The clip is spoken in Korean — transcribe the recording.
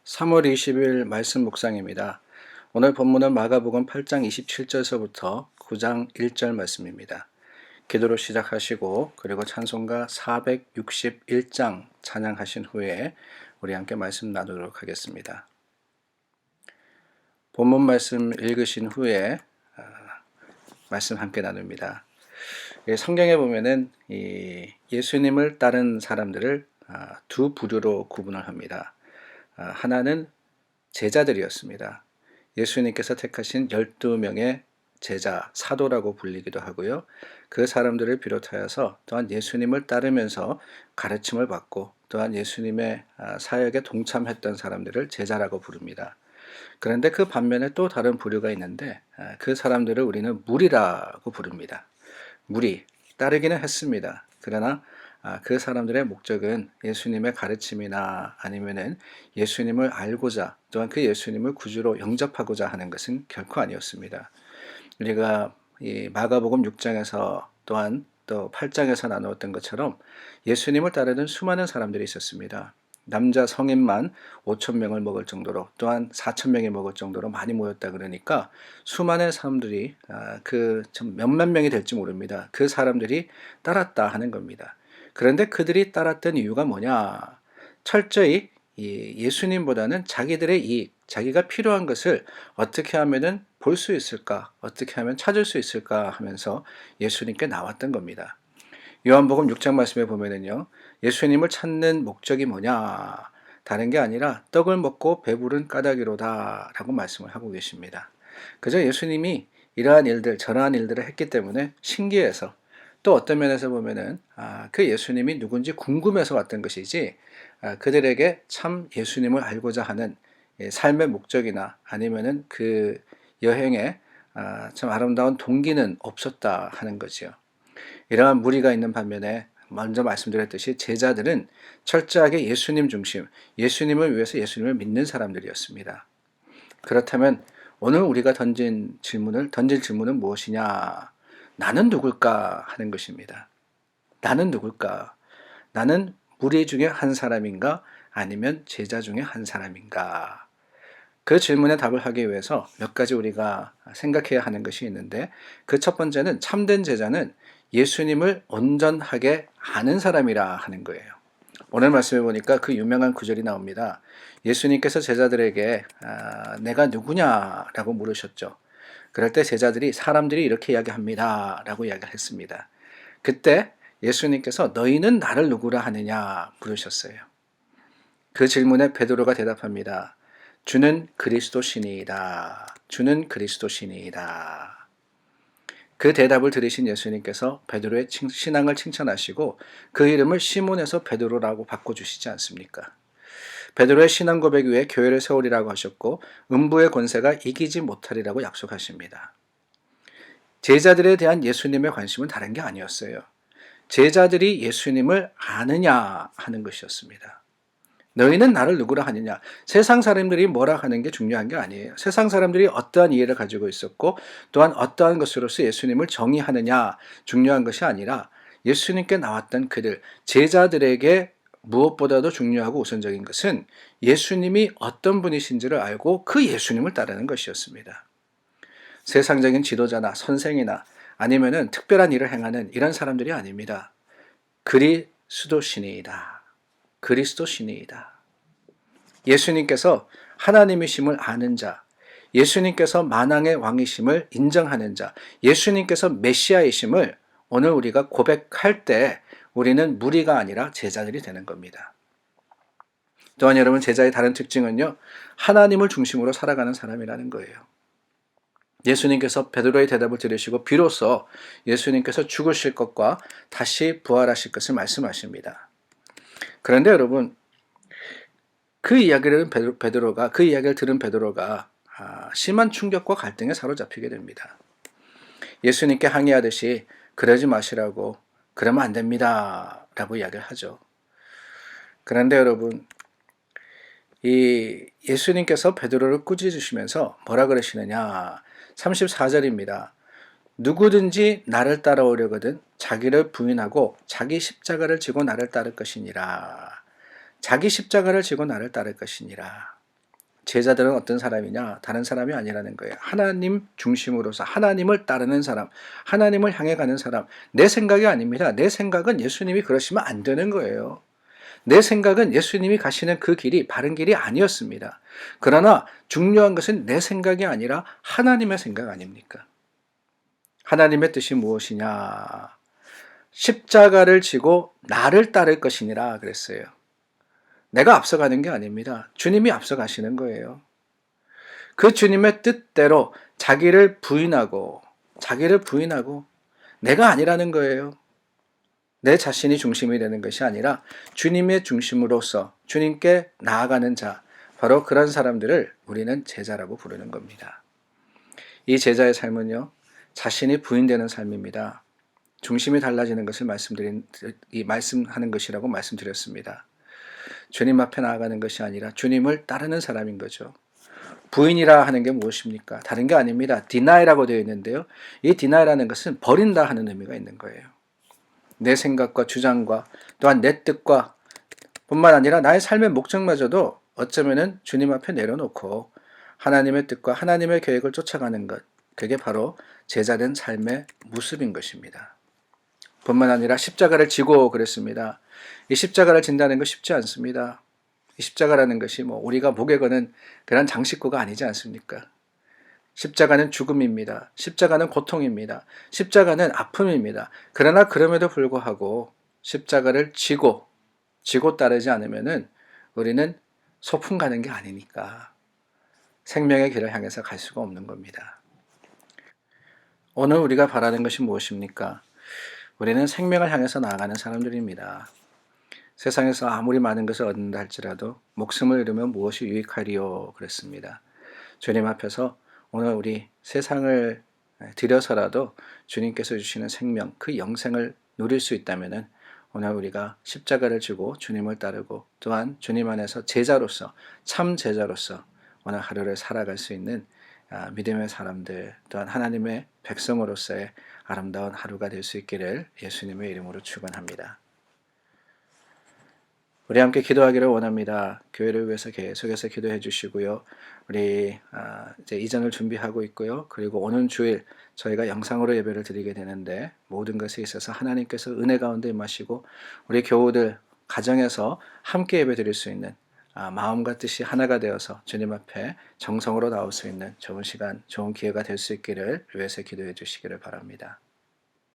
3월 20일 말씀 묵상입니다. 오늘 본문은 마가복음 8장 27절서부터 9장 1절 말씀입니다. 기도로 시작하시고 그리고 찬송가 461장 찬양하신 후에 우리 함께 말씀 나누도록 하겠습니다. 본문 말씀 읽으신 후에 말씀 함께 나눕니다. 성경에 보면은 예수님을 따른 사람들을 두 부류로 구분을 합니다. 하나는 제자들이었습니다. 예수님께서 택하신 12명의 제자, 사도라고 불리기도 하고요. 그 사람들을 비롯하여서 또한 예수님을 따르면서 가르침을 받고 또한 예수님의 사역에 동참했던 사람들을 제자라고 부릅니다. 그런데 그 반면에 또 다른 부류가 있는데 그 사람들을 우리는 무리라고 부릅니다. 무리, 따르기는 했습니다. 그러나 그 사람들의 목적은 예수님의 가르침이나 아니면은 예수님을 알고자 또한 그 예수님을 구주로 영접하고자 하는 것은 결코 아니었습니다. 우리가 이 마가복음 6장에서 또한 또 8장에서 나누었던 것처럼 예수님을 따르는 수많은 사람들이 있었습니다. 남자 성인만 5,000명을 먹을 정도로 또한 4,000명이 먹을 정도로 많이 모였다 그러니까 수많은 사람들이 몇만 명이 될지 모릅니다. 그 사람들이 따랐다 하는 겁니다. 그런데 그들이 따랐던 이유가 뭐냐? 철저히 예수님보다는 자기들의 이익, 자기가 필요한 것을 어떻게 하면은 볼 수 있을까? 어떻게 하면 찾을 수 있을까? 하면서 예수님께 나왔던 겁니다. 요한복음 6장 말씀에 보면은요, 예수님을 찾는 목적이 뭐냐? 다른 게 아니라 떡을 먹고 배부른 까닭이로다 라고 말씀을 하고 계십니다. 그저 예수님이 이러한 일들, 저러한 일들을 했기 때문에 신기해서 또 어떤 면에서 보면은 그 예수님이 누군지 궁금해서 왔던 것이지 그들에게 참 예수님을 알고자 하는 삶의 목적이나 아니면은 그 여행에 참 아름다운 동기는 없었다 하는 거지요. 이러한 무리가 있는 반면에 먼저 말씀드렸듯이 제자들은 철저하게 예수님 중심, 예수님을 위해서 예수님을 믿는 사람들이었습니다. 그렇다면 오늘 우리가 던질 질문은 무엇이냐? 나는 누굴까 하는 것입니다. 나는 누굴까? 나는 무리 중에 한 사람인가? 아니면 제자 중에 한 사람인가? 그 질문에 답을 하기 위해서 몇 가지 우리가 생각해야 하는 것이 있는데 그 첫 번째는 참된 제자는 예수님을 온전하게 아는 사람이라 하는 거예요. 오늘 말씀해 보니까 그 유명한 구절이 나옵니다. 예수님께서 제자들에게 내가 누구냐라고 물으셨죠. 그럴 때 제자들이 사람들이 이렇게 이야기합니다 라고 이야기를 했습니다. 그때 예수님께서 너희는 나를 누구라 하느냐 물으셨어요. 그 질문에 베드로가 대답합니다. 주는 그리스도시니이다. 주는 그리스도시니이다. 그 대답을 들으신 예수님께서 베드로의 신앙을 칭찬하시고 그 이름을 시몬에서 베드로라고 바꿔주시지 않습니까? 베드로의 신앙 고백 위에 교회를 세우리라고 하셨고 음부의 권세가 이기지 못하리라고 약속하십니다. 제자들에 대한 예수님의 관심은 다른 게 아니었어요. 제자들이 예수님을 아느냐 하는 것이었습니다. 너희는 나를 누구라 하느냐. 세상 사람들이 뭐라 하는 게 중요한 게 아니에요. 세상 사람들이 어떠한 이해를 가지고 있었고 또한 어떠한 것으로서 예수님을 정의하느냐 중요한 것이 아니라 예수님께 나왔던 그들 제자들에게 무엇보다도 중요하고 우선적인 것은 예수님이 어떤 분이신지를 알고 그 예수님을 따르는 것이었습니다. 세상적인 지도자나 선생이나 아니면은 특별한 일을 행하는 이런 사람들이 아닙니다. 그리스도시니이다. 그리스도시니이다. 예수님께서 하나님이심을 아는 자, 예수님께서 만왕의 왕이심을 인정하는 자, 예수님께서 메시아이심을 오늘 우리가 고백할 때 우리는 무리가 아니라 제자들이 되는 겁니다. 또한 여러분 제자의 다른 특징은요, 하나님을 중심으로 살아가는 사람이라는 거예요. 예수님께서 베드로의 대답을 들으시고 비로소 예수님께서 죽으실 것과 다시 부활하실 것을 말씀하십니다. 그런데 여러분 그 이야기를 들은 베드로가 심한 충격과 갈등에 사로잡히게 됩니다. 예수님께 항의하듯이 그러지 마시라고 그러면 안 됩니다 라고 이야기를 하죠. 그런데 여러분 이 예수님께서 베드로를 꾸짖으시면서 뭐라 그러시느냐 34절입니다. 누구든지 나를 따라오려거든 자기를 부인하고 자기 십자가를 지고 나를 따를 것이니라. 자기 십자가를 지고 나를 따를 것이니라. 제자들은 어떤 사람이냐? 다른 사람이 아니라는 거예요. 하나님 중심으로서 하나님을 따르는 사람, 하나님을 향해 가는 사람. 내 생각이 아닙니다. 내 생각은 예수님이 그러시면 안 되는 거예요. 내 생각은 예수님이 가시는 그 길이 바른 길이 아니었습니다. 그러나 중요한 것은 내 생각이 아니라 하나님의 생각 아닙니까? 하나님의 뜻이 무엇이냐? 십자가를 지고 나를 따를 것이니라 그랬어요. 내가 앞서가는 게 아닙니다. 주님이 앞서가시는 거예요. 그 주님의 뜻대로 자기를 부인하고 내가 아니라는 거예요. 내 자신이 중심이 되는 것이 아니라 주님의 중심으로서 주님께 나아가는 자, 바로 그런 사람들을 우리는 제자라고 부르는 겁니다. 이 제자의 삶은요, 자신이 부인되는 삶입니다. 중심이 달라지는 것을 말씀하는 것이라고 말씀드렸습니다. 주님 앞에 나아가는 것이 아니라 주님을 따르는 사람인 거죠. 부인이라 하는 게 무엇입니까? 다른 게 아닙니다. deni라고 되어 있는데요. 이 deni라는 것은 버린다 하는 의미가 있는 거예요. 내 생각과 주장과 또한 내 뜻과 뿐만 아니라 나의 삶의 목적마저도 어쩌면은 주님 앞에 내려놓고 하나님의 뜻과 하나님의 계획을 쫓아가는 것, 그게 바로 제자된 삶의 모습인 것입니다. 뿐만 아니라 십자가를 지고 그랬습니다. 이 십자가를 진다는 거 쉽지 않습니다. 이 십자가라는 것이 우리가 목에 거는 그런 장식구가 아니지 않습니까? 십자가는 죽음입니다. 십자가는 고통입니다. 십자가는 아픔입니다. 그러나 그럼에도 불구하고 십자가를 지고 따르지 않으면은 우리는 소풍 가는 게 아니니까 생명의 길을 향해서 갈 수가 없는 겁니다. 오늘 우리가 바라는 것이 무엇입니까? 우리는 생명을 향해서 나아가는 사람들입니다. 세상에서 아무리 많은 것을 얻는다 할지라도 목숨을 잃으면 무엇이 유익하리요 그랬습니다. 주님 앞에서 오늘 우리 세상을 들여서라도 주님께서 주시는 생명, 그 영생을 누릴 수 있다면 오늘 우리가 십자가를 지고 주님을 따르고 또한 주님 안에서 제자로서, 참 제자로서 오늘 하루를 살아갈 수 있는 믿음의 사람들, 또한 하나님의 백성으로서의 아름다운 하루가 될 수 있기를 예수님의 이름으로 축원합니다. 우리 함께 기도하기를 원합니다. 교회를 위해서 계속해서 기도해 주시고요. 우리 이제 이전을 준비하고 있고요. 그리고 오는 주일 저희가 영상으로 예배를 드리게 되는데 모든 것에 있어서 하나님께서 은혜 가운데 임하시고 우리 교우들 가정에서 함께 예배 드릴 수 있는 마음과 뜻이 하나가 되어서 주님 앞에 정성으로 나올 수 있는 좋은 시간, 좋은 기회가 될 수 있기를 위해서 기도해 주시기를 바랍니다.